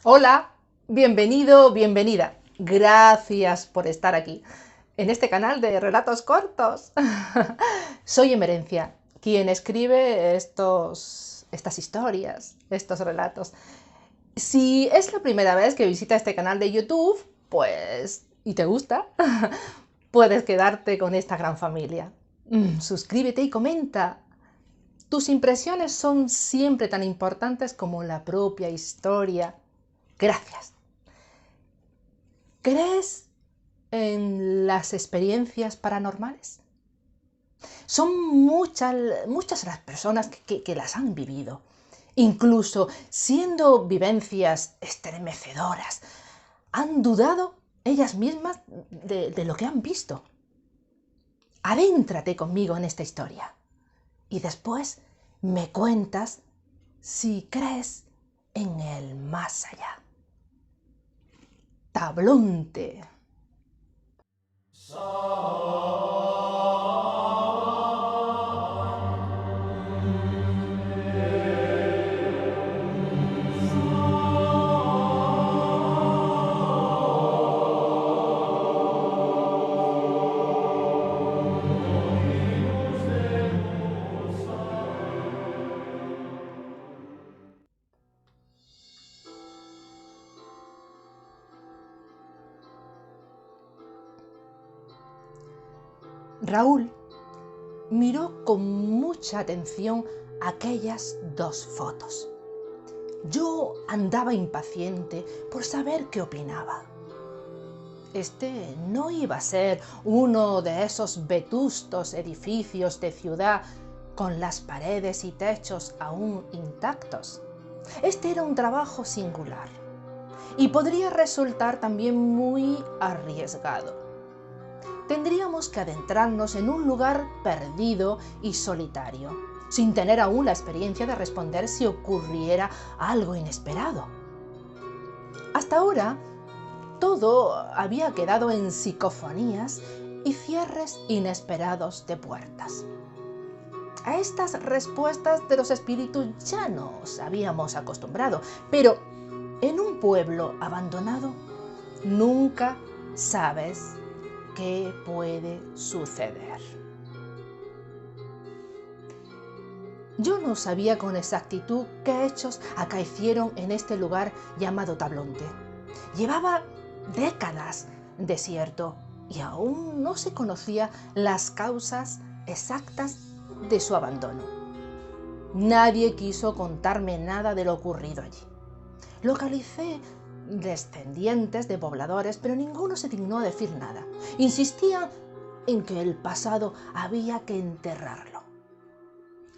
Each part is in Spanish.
Hola, bienvenido, bienvenida. Gracias por estar aquí, en este canal de relatos cortos. Soy Emerencia, quien escribe estas historias, estos relatos. Si es la primera vez que visita este canal de YouTube, pues, y te gusta, puedes quedarte con esta gran familia. Suscríbete y comenta. Tus impresiones son siempre tan importantes como la propia historia. Gracias. ¿Crees en las experiencias paranormales? Son muchas las personas que las han vivido, incluso siendo vivencias estremecedoras. Han dudado ellas mismas de lo que han visto. Adéntrate conmigo en esta historia y después me cuentas si crees en el más allá. Tablonte. Raúl miró con mucha atención aquellas dos fotos. Yo andaba impaciente por saber qué opinaba. Este no iba a ser uno de esos vetustos edificios de ciudad con las paredes y techos aún intactos. Este era un trabajo singular y podría resultar también muy arriesgado. Tendríamos que adentrarnos en un lugar perdido y solitario, sin tener aún la experiencia de responder si ocurriera algo inesperado. Hasta ahora, todo había quedado en psicofonías y cierres inesperados de puertas. A estas respuestas de los espíritus ya nos habíamos acostumbrado, pero en un pueblo abandonado nunca sabes qué puede suceder. Yo no sabía con exactitud qué hechos acaecieron en este lugar llamado Tablonte. Llevaba décadas desierto y aún no se conocía las causas exactas de su abandono. Nadie quiso contarme nada de lo ocurrido allí. Localicé descendientes de pobladores, pero ninguno se dignó a decir nada. Insistían en que el pasado había que enterrarlo.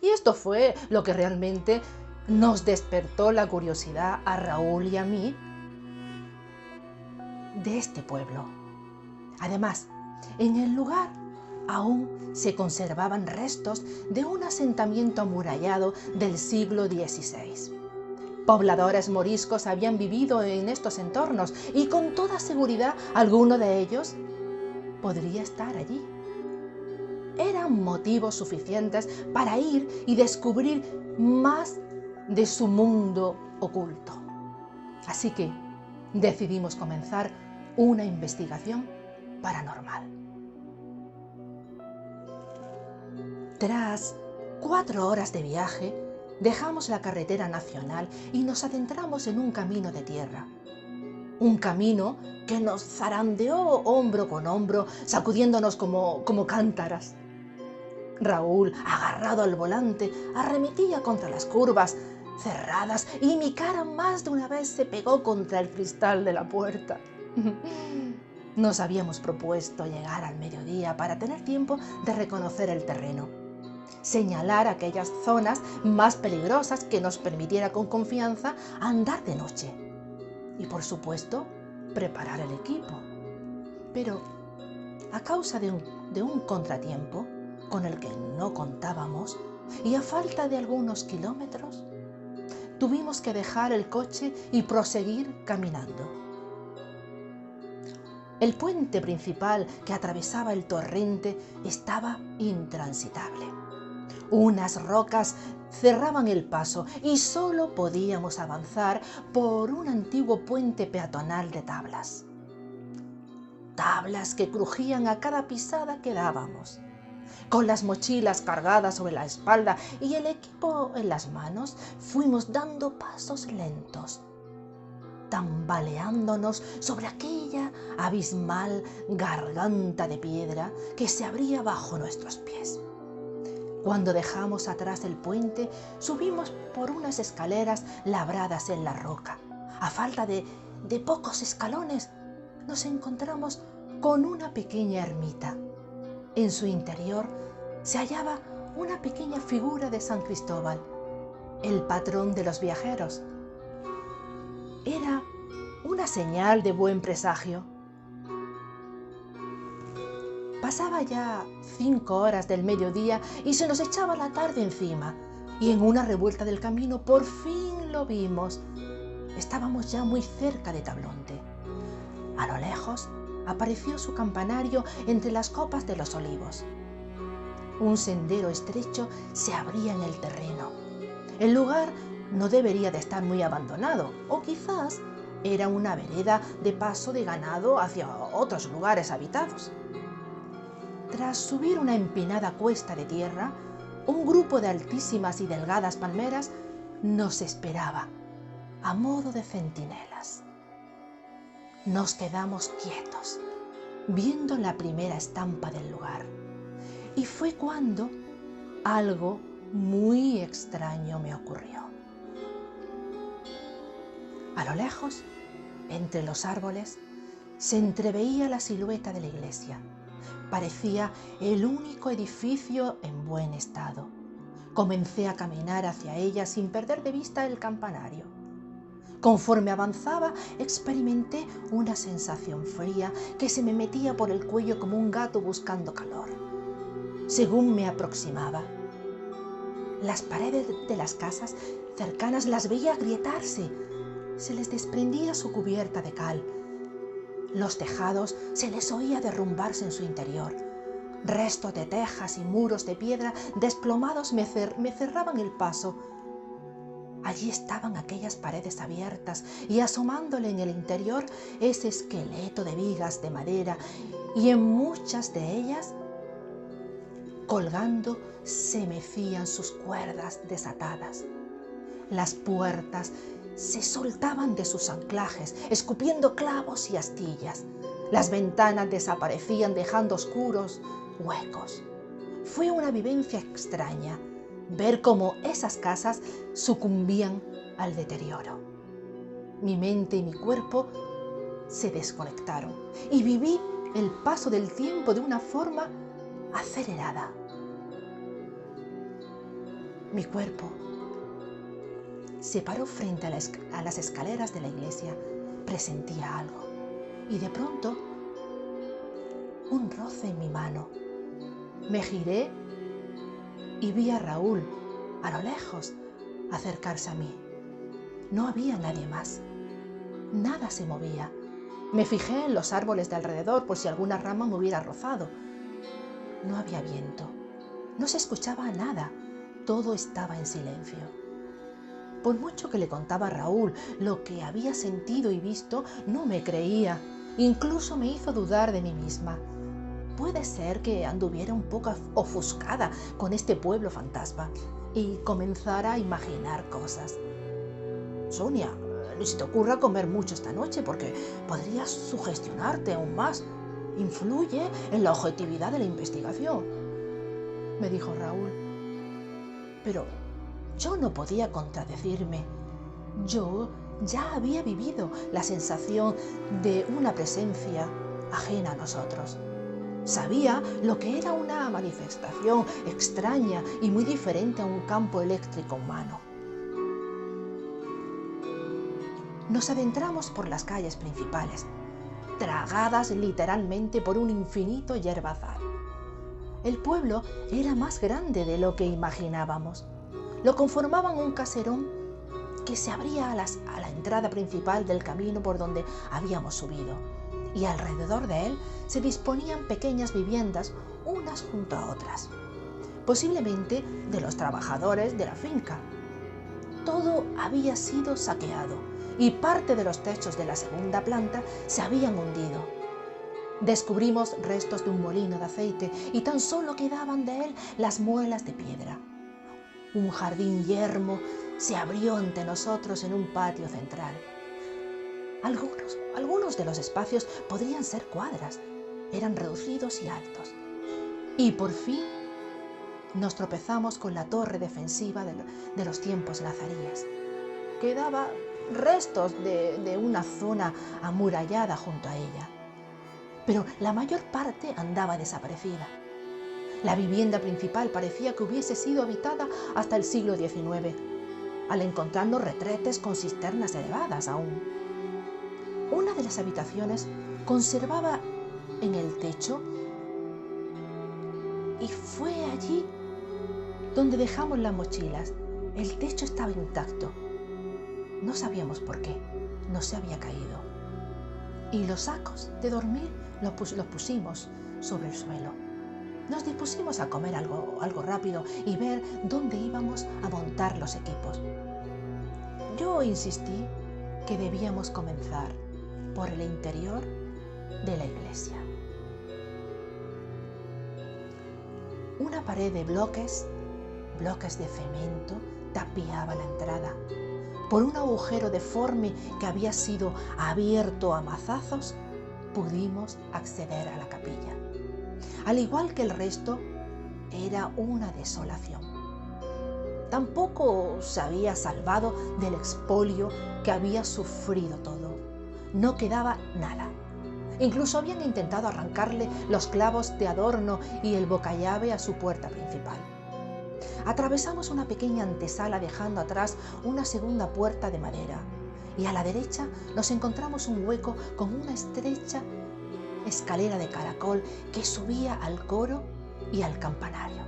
Y esto fue lo que realmente nos despertó la curiosidad a Raúl y a mí de este pueblo. Además, en el lugar aún se conservaban restos de un asentamiento amurallado del siglo XVI. Pobladores moriscos habían vivido en estos entornos y con toda seguridad alguno de ellos podría estar allí. Eran motivos suficientes para ir y descubrir más de su mundo oculto. Así que decidimos comenzar una investigación paranormal. Tras 4 horas de viaje, dejamos la carretera nacional y nos adentramos en un camino de tierra. Un camino que nos zarandeó hombro con hombro, sacudiéndonos como cántaras. Raúl, agarrado al volante, arremetía contra las curvas cerradas y mi cara más de una vez se pegó contra el cristal de la puerta. Nos habíamos propuesto llegar al mediodía para tener tiempo de reconocer el terreno, señalar aquellas zonas más peligrosas que nos permitiera con confianza andar de noche y, por supuesto, preparar el equipo. Pero, a causa de un contratiempo con el que no contábamos y a falta de algunos kilómetros, tuvimos que dejar el coche y proseguir caminando. El puente principal que atravesaba el torrente estaba intransitable. Unas rocas cerraban el paso y solo podíamos avanzar por un antiguo puente peatonal de tablas. Tablas que crujían a cada pisada que dábamos. Con las mochilas cargadas sobre la espalda y el equipo en las manos, fuimos dando pasos lentos, tambaleándonos sobre aquella abismal garganta de piedra que se abría bajo nuestros pies. Cuando dejamos atrás el puente, subimos por unas escaleras labradas en la roca. A falta de pocos escalones, nos encontramos con una pequeña ermita. En su interior se hallaba una pequeña figura de San Cristóbal, el patrón de los viajeros. Era una señal de buen presagio. Pasaba ya 5 horas del mediodía y se nos echaba la tarde encima, y en una revuelta del camino por fin lo vimos. Estábamos ya muy cerca de Tablonte. A lo lejos apareció su campanario entre las copas de los olivos. Un sendero estrecho se abría en el terreno. El lugar no debería de estar muy abandonado, o quizás era una vereda de paso de ganado hacia otros lugares habitados. Tras subir una empinada cuesta de tierra, un grupo de altísimas y delgadas palmeras nos esperaba, a modo de centinelas. Nos quedamos quietos, viendo la primera estampa del lugar. Y fue cuando algo muy extraño me ocurrió. A lo lejos, entre los árboles, se entreveía la silueta de la iglesia. Parecía el único edificio en buen estado. Comencé a caminar hacia ella sin perder de vista el campanario. Conforme avanzaba, experimenté una sensación fría que se me metía por el cuello como un gato buscando calor. Según me aproximaba, las paredes de las casas cercanas las veía agrietarse. Se les desprendía su cubierta de cal. Los tejados se les oía derrumbarse en su interior. Restos de tejas y muros de piedra desplomados me cerraban el paso. Allí estaban aquellas paredes abiertas y asomándole en el interior ese esqueleto de vigas de madera, y en muchas de ellas, colgando, se mecían sus cuerdas desatadas. Las puertas se soltaban de sus anclajes, escupiendo clavos y astillas. Las ventanas desaparecían dejando oscuros huecos. Fue una vivencia extraña ver cómo esas casas sucumbían al deterioro. Mi mente y mi cuerpo se desconectaron y viví el paso del tiempo de una forma acelerada. Mi cuerpo se paró frente a las escaleras de la iglesia. Presentía algo y de pronto un roce en mi mano. Me giré y vi a Raúl, a lo lejos, acercarse a mí. No había nadie más. Nada se movía. Me fijé en los árboles de alrededor por si alguna rama me hubiera rozado. No había viento. No se escuchaba nada. Todo estaba en silencio. Por mucho que le contaba a Raúl lo que había sentido y visto, no me creía. Incluso me hizo dudar de mí misma. Puede ser que anduviera un poco ofuscada con este pueblo fantasma y comenzara a imaginar cosas. Sonia, ni se te ocurra comer mucho esta noche porque podrías sugestionarte aún más. Influye en la objetividad de la investigación, me dijo Raúl. Pero yo no podía contradecirme. Yo ya había vivido la sensación de una presencia ajena a nosotros. Sabía lo que era una manifestación extraña y muy diferente a un campo eléctrico humano. Nos adentramos por las calles principales, tragadas literalmente por un infinito yerbazal. El pueblo era más grande de lo que imaginábamos. Lo conformaban un caserón que se abría a la entrada principal del camino por donde habíamos subido, y alrededor de él se disponían pequeñas viviendas unas junto a otras. posiblemente de los trabajadores de la finca. Todo había sido saqueado y parte de los techos de la segunda planta se habían hundido. Descubrimos restos de un molino de aceite y tan solo quedaban de él las muelas de piedra. Un jardín yermo se abrió ante nosotros en un patio central. Algunos de los espacios podrían ser cuadras, eran reducidos y altos. Y por fin nos tropezamos con la torre defensiva de los tiempos nazaríes. Quedaba restos de una zona amurallada junto a ella, pero la mayor parte andaba desaparecida. La vivienda principal parecía que hubiese sido habitada hasta el siglo XIX, al encontrarnos retretes con cisternas elevadas aún. Una de las habitaciones conservaba en el techo y fue allí donde dejamos las mochilas. El techo estaba intacto. No sabíamos por qué, no se había caído. Y los sacos de dormir los pusimos sobre el suelo. Nos dispusimos a comer algo rápido y ver dónde íbamos a montar los equipos. Yo insistí que debíamos comenzar por el interior de la iglesia. Una pared de bloques de cemento tapiaba la entrada. Por un agujero deforme que había sido abierto a mazazos, pudimos acceder a la capilla. Al igual que el resto, era una desolación. Tampoco se había salvado del expolio que había sufrido todo. No quedaba nada. Incluso habían intentado arrancarle los clavos de adorno y el bocallave a su puerta principal. Atravesamos una pequeña antesala dejando atrás una segunda puerta de madera y a la derecha nos encontramos un hueco con una estrecha escalera de caracol que subía al coro y al campanario.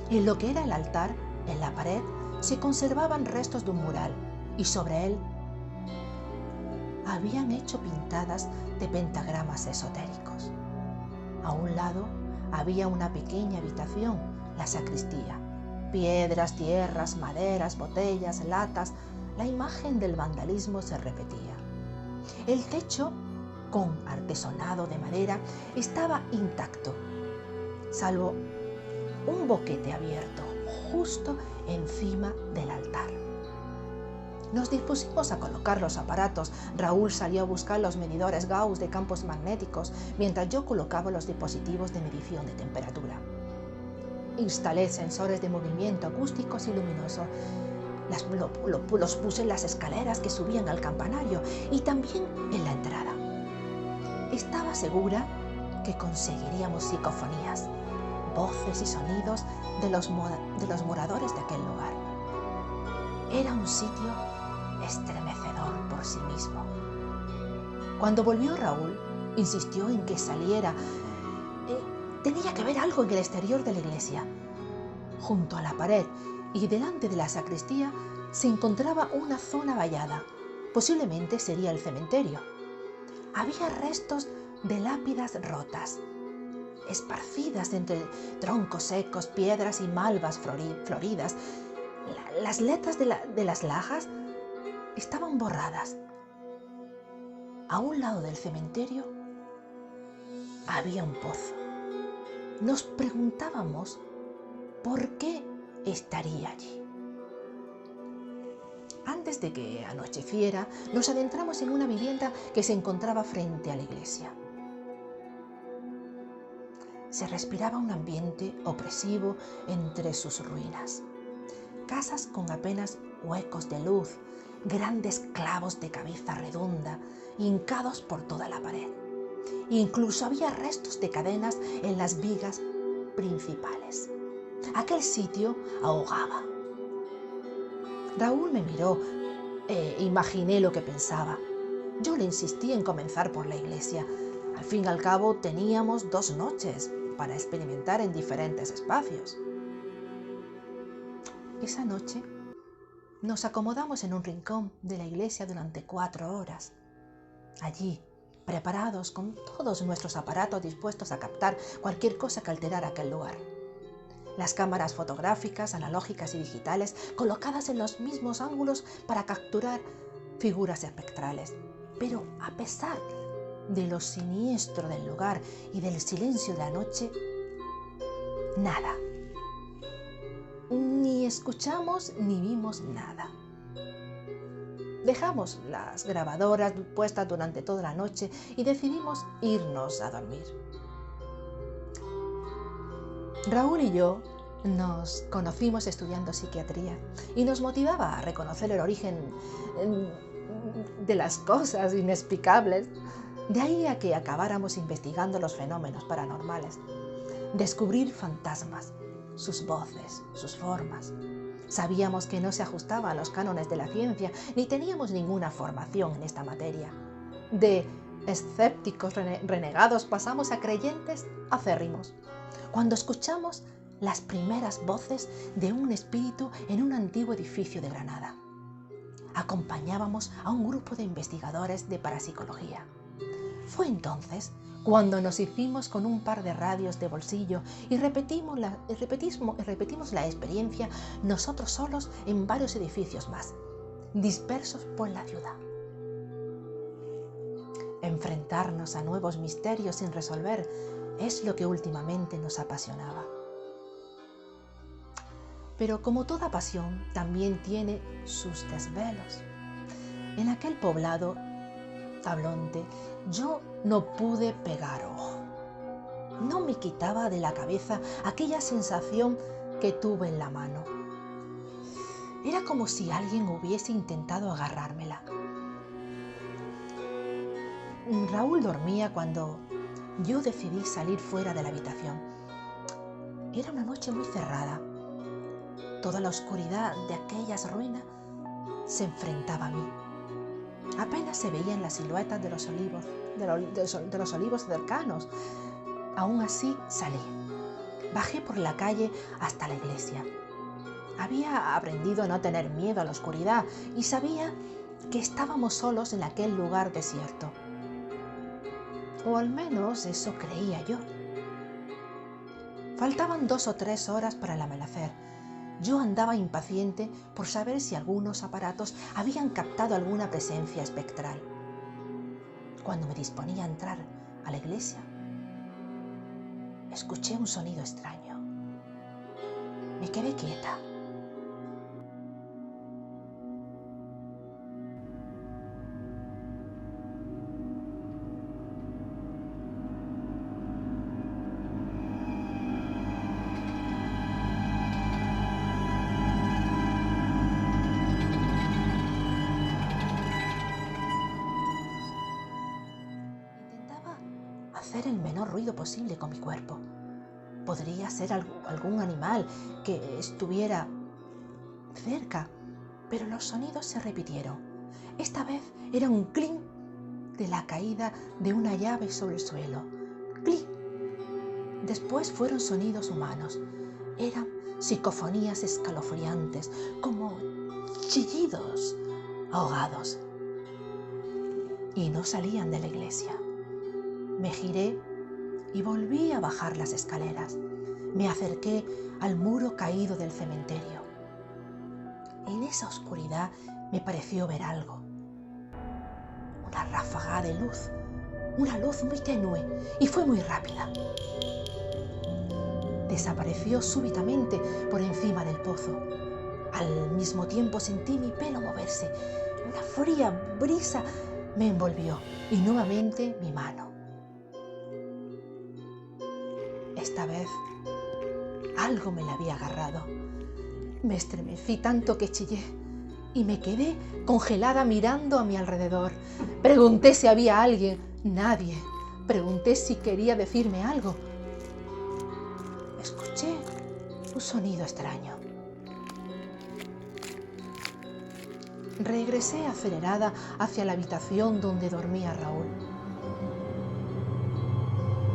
En lo que era el altar, en la pared, se conservaban restos de un mural y sobre él habían hecho pintadas de pentagramas esotéricos. A un lado había una pequeña habitación, la sacristía. Piedras, tierras, maderas, botellas, latas, la imagen del vandalismo se repetía. El techo, con artesonado de madera, estaba intacto, salvo un boquete abierto justo encima del altar. Nos dispusimos a colocar los aparatos. Raúl salió a buscar los medidores Gauss de campos magnéticos, mientras yo colocaba los dispositivos de medición de temperatura. Instalé sensores de movimiento acústicos y luminosos. Los puse en las escaleras que subían al campanario y también en la entrada. Estaba segura que conseguiríamos psicofonías, voces y sonidos de los moradores de aquel lugar. Era un sitio estremecedor por sí mismo. Cuando volvió Raúl, insistió en que saliera. Tenía que ver algo en el exterior de la iglesia. Junto a la pared y delante de la sacristía se encontraba una zona vallada. Posiblemente sería el cementerio. Había restos de lápidas rotas, esparcidas entre troncos secos, piedras y malvas floridas. Las letras de las lajas estaban borradas. A un lado del cementerio había un pozo. Nos preguntábamos por qué estaría allí. Antes de que anocheciera, nos adentramos en una vivienda que se encontraba frente a la iglesia. Se respiraba un ambiente opresivo entre sus ruinas. Casas con apenas huecos de luz, grandes clavos de cabeza redonda, hincados por toda la pared. Incluso había restos de cadenas en las vigas principales. Aquel sitio ahogaba. Raúl me miró e imaginé lo que pensaba. Yo le insistí en comenzar por la iglesia. Al fin y al cabo teníamos 2 noches para experimentar en diferentes espacios. Esa noche nos acomodamos en un rincón de la iglesia durante 4 horas. Allí, preparados con todos nuestros aparatos dispuestos a captar cualquier cosa que alterara aquel lugar. Las cámaras fotográficas, analógicas y digitales, colocadas en los mismos ángulos para capturar figuras espectrales. Pero a pesar de lo siniestro del lugar y del silencio de la noche, nada. Ni escuchamos ni vimos nada. Dejamos las grabadoras puestas durante toda la noche y decidimos irnos a dormir. Raúl y yo nos conocimos estudiando psiquiatría y nos motivaba a reconocer el origen de las cosas inexplicables. De ahí a que acabáramos investigando los fenómenos paranormales, descubrir fantasmas, sus voces, sus formas. Sabíamos que no se ajustaba a los cánones de la ciencia, ni teníamos ninguna formación en esta materia. De escépticos renegados pasamos a creyentes acérrimos, cuando escuchamos las primeras voces de un espíritu en un antiguo edificio de Granada. Acompañábamos a un grupo de investigadores de parapsicología. Fue entonces cuando nos hicimos con un par de radios de bolsillo y repetimos la experiencia nosotros solos en varios edificios más, dispersos por la ciudad. Enfrentarnos a nuevos misterios sin resolver es lo que últimamente nos apasionaba. Pero como toda pasión, también tiene sus desvelos. En aquel poblado Tablonte, yo no pude pegar ojo. No me quitaba de la cabeza aquella sensación que tuve en la mano. Era como si alguien hubiese intentado agarrármela. Raúl dormía cuando yo decidí salir fuera de la habitación. Era una noche muy cerrada. Toda la oscuridad de aquellas ruinas se enfrentaba a mí. Apenas se veían las siluetas de los olivos cercanos. Aún así salí. Bajé por la calle hasta la iglesia. Había aprendido a no tener miedo a la oscuridad y sabía que estábamos solos en aquel lugar desierto. O al menos eso creía yo. Faltaban 2 o 3 horas para el amanecer. Yo andaba impaciente por saber si algunos aparatos habían captado alguna presencia espectral. Cuando me disponía a entrar a la iglesia, escuché un sonido extraño. Me quedé quieta. Hacer el menor ruido posible con mi cuerpo. Podría ser algún animal que estuviera cerca, pero los sonidos se repitieron. Esta vez era un clink de la caída de una llave sobre el suelo. ¡Clink! Después fueron sonidos humanos. Eran psicofonías escalofriantes, como chillidos ahogados. Y no salían de la iglesia. Me giré y volví a bajar las escaleras. Me acerqué al muro caído del cementerio. En esa oscuridad me pareció ver algo. Una ráfaga de luz, una luz muy tenue y fue muy rápida. Desapareció súbitamente por encima del pozo. Al mismo tiempo sentí mi pelo moverse. Una fría brisa me envolvió y nuevamente mi mano. Esta vez algo me la había agarrado. Me estremecí tanto que chillé y me quedé congelada mirando a mi alrededor. Pregunté si había alguien. Nadie. Pregunté si quería decirme algo. Escuché un sonido extraño. Regresé acelerada hacia la habitación donde dormía Raúl.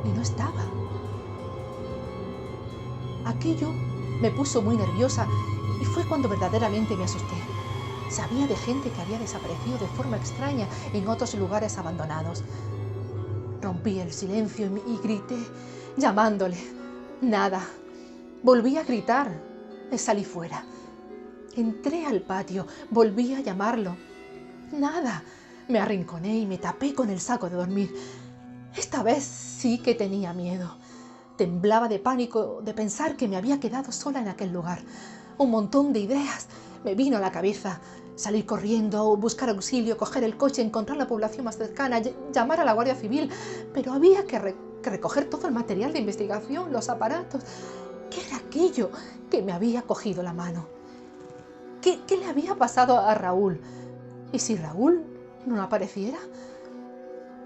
Y no estaba. Aquello me puso muy nerviosa y fue cuando verdaderamente me asusté. Sabía de gente que había desaparecido de forma extraña en otros lugares abandonados. Rompí el silencio y grité, llamándole. Nada. Volví a gritar. Salí fuera. Entré al patio. Volví a llamarlo. Nada. Me arrinconé y me tapé con el saco de dormir. Esta vez sí que tenía miedo. Temblaba de pánico de pensar que me había quedado sola en aquel lugar. Un montón de ideas me vino a la cabeza. Salir corriendo, buscar auxilio, coger el coche, encontrar la población más cercana, llamar a la Guardia Civil. Pero había que recoger todo el material de investigación, los aparatos. ¿Qué era aquello que me había cogido la mano? ¿Qué le había pasado a Raúl? ¿Y si Raúl no apareciera?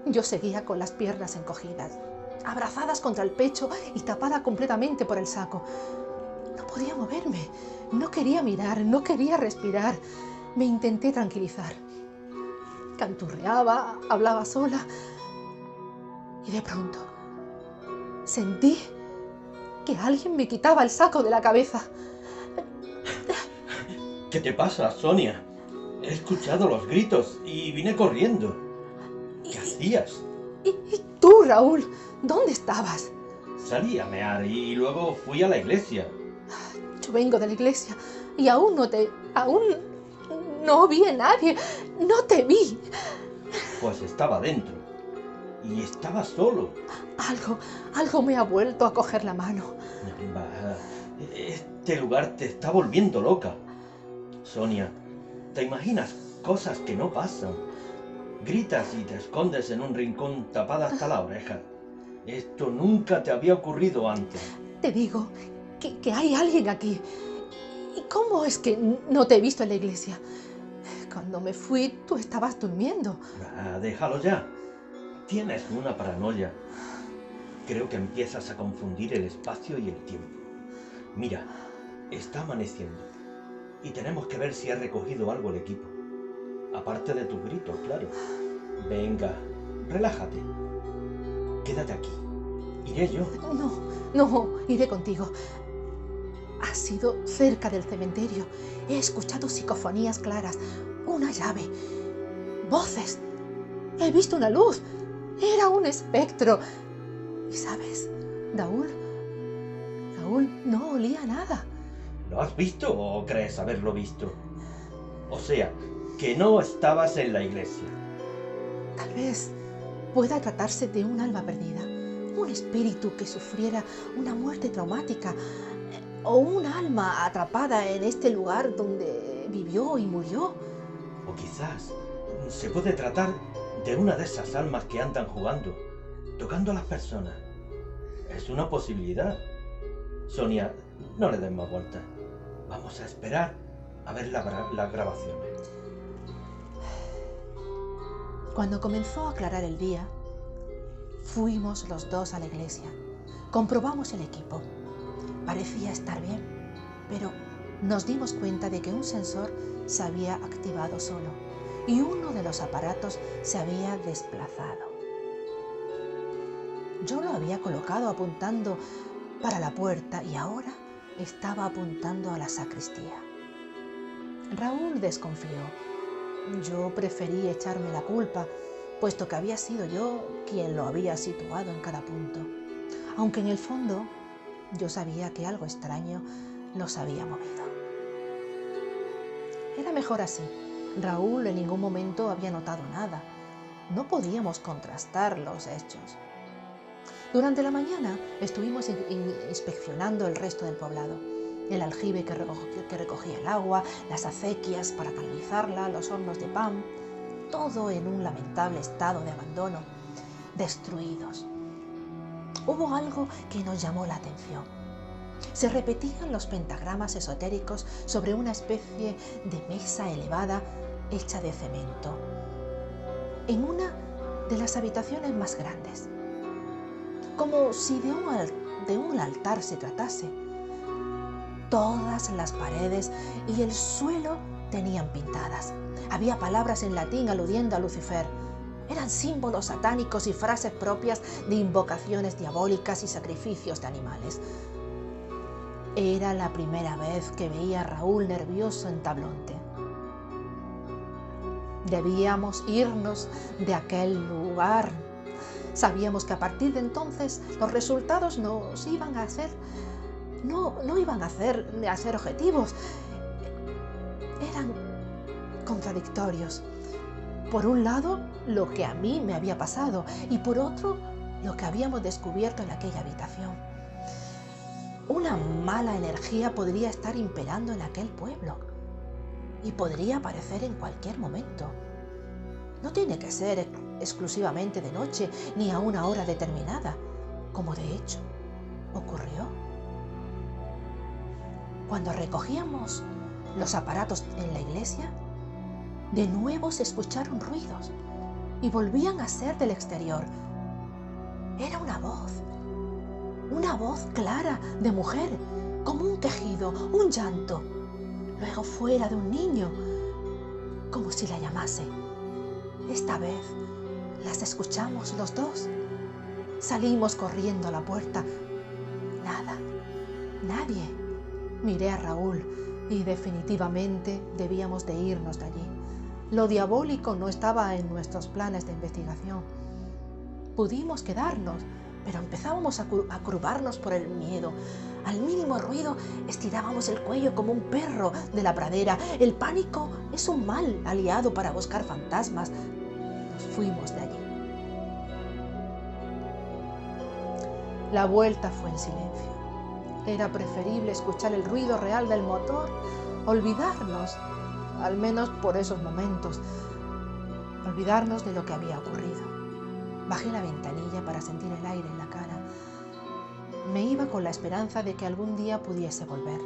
Yo seguía con las piernas encogidas, abrazadas contra el pecho y tapada completamente por el saco. No podía moverme, no quería mirar, no quería respirar. Me intenté tranquilizar. Canturreaba, hablaba sola y de pronto sentí que alguien me quitaba el saco de la cabeza. ¿Qué te pasa, Sonia? He escuchado los gritos y vine corriendo. ¿Qué hacías? ¿Y tú, Raúl? ¿Dónde estabas? Salí a mear y luego fui a la iglesia. Yo vengo de la iglesia y aún no vi a nadie. No te vi. Pues estaba dentro. Y estaba solo. Algo me ha vuelto a coger la mano. Bah, este lugar te está volviendo loca. Sonia, ¿te imaginas cosas que no pasan? Gritas y te escondes en un rincón tapada hasta la oreja. Esto nunca te había ocurrido antes. Te digo que hay alguien aquí. ¿Y cómo es que no te he visto en la iglesia? Cuando me fui, tú estabas durmiendo. Déjalo ya. Tienes una paranoia. Creo que empiezas a confundir el espacio y el tiempo. Mira, está amaneciendo. Y tenemos que ver si ha recogido algo el equipo. Aparte de tus gritos, claro. Venga, relájate. Quédate aquí. Iré yo. No, iré contigo. Has sido cerca del cementerio. He escuchado psicofonías claras, una llave, voces. He visto una luz. Era un espectro. ¿Y sabes, Raúl no olía a nada. ¿Lo has visto o crees haberlo visto? O sea, que no estabas en la iglesia. Tal vez pueda tratarse de un alma perdida, un espíritu que sufriera una muerte traumática, o un alma atrapada en este lugar donde vivió y murió. O quizás se puede tratar de una de esas almas que andan jugando, tocando a las personas. Es una posibilidad. Sonia, no le des más vueltas. Vamos a esperar a ver las grabaciones. Cuando comenzó a aclarar el día, fuimos los dos a la iglesia. Comprobamos el equipo. Parecía estar bien, pero nos dimos cuenta de que un sensor se había activado solo y uno de los aparatos se había desplazado. Yo lo había colocado apuntando para la puerta y ahora estaba apuntando a la sacristía. Raúl desconfió. Yo preferí echarme la culpa, puesto que había sido yo quien lo había situado en cada punto, aunque en el fondo yo sabía que algo extraño los había movido. Era mejor así. Raúl en ningún momento había notado nada. No podíamos contrastar los hechos. Durante la mañana estuvimos inspeccionando el resto del poblado. El aljibe que recogía el agua, las acequias para canalizarla, los hornos de pan, todo en un lamentable estado de abandono, destruidos. Hubo algo que nos llamó la atención. Se repetían los pentagramas esotéricos sobre una especie de mesa elevada hecha de cemento, en una de las habitaciones más grandes, como si de un altar se tratase. Todas las paredes y el suelo tenían pintadas. Había palabras en latín aludiendo a Lucifer. Eran símbolos satánicos y frases propias de invocaciones diabólicas y sacrificios de animales. Era la primera vez que veía a Raúl nervioso en Tablonte. Debíamos irnos de aquel lugar. Sabíamos que a partir de entonces los resultados nos iban a ser no iban a ser objetivos. Eran contradictorios. Por un lado, lo que a mí me había pasado y por otro, lo que habíamos descubierto en aquella habitación. Una mala energía podría estar imperando en aquel pueblo y podría aparecer en cualquier momento. No tiene que ser exclusivamente de noche ni a una hora determinada, como de hecho ocurrió. Cuando recogíamos los aparatos en la iglesia, de nuevo se escucharon ruidos y volvían a ser del exterior. Era una voz clara de mujer, como un quejido, un llanto. Luego fuera de un niño, como si la llamase. Esta vez las escuchamos los dos. Salimos corriendo a la puerta. Nada, nadie. Miré a Raúl y definitivamente debíamos de irnos de allí. Lo diabólico no estaba en nuestros planes de investigación. Pudimos quedarnos, pero empezábamos a curvarnos por el miedo. Al mínimo ruido estirábamos el cuello como un perro de la pradera. El pánico es un mal aliado para buscar fantasmas. Nos fuimos de allí. La vuelta fue en silencio. Era preferible escuchar el ruido real del motor, olvidarnos, al menos por esos momentos, olvidarnos de lo que había ocurrido. Bajé la ventanilla para sentir el aire en la cara. Me iba con la esperanza de que algún día pudiese volver,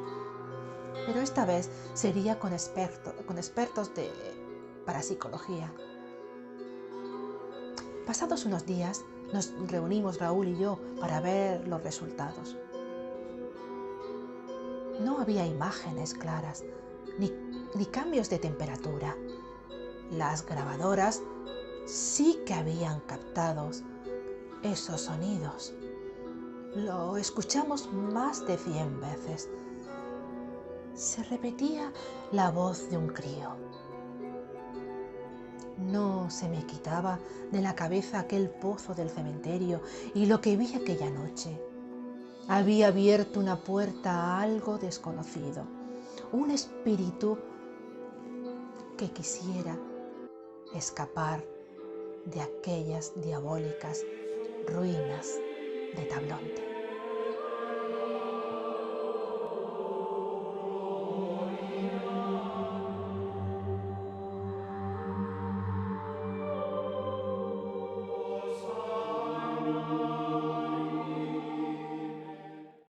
pero esta vez sería con expertos de parapsicología. Pasados unos días, nos reunimos Raúl y yo para ver los resultados. No había imágenes claras, ni cambios de temperatura. Las grabadoras sí que habían captado esos sonidos. Lo escuchamos más de 100 veces. Se repetía la voz de un crío. No se me quitaba de la cabeza aquel pozo del cementerio y lo que vi aquella noche. Había abierto una puerta a algo desconocido, un espíritu que quisiera escapar de aquellas diabólicas ruinas de Tablonte.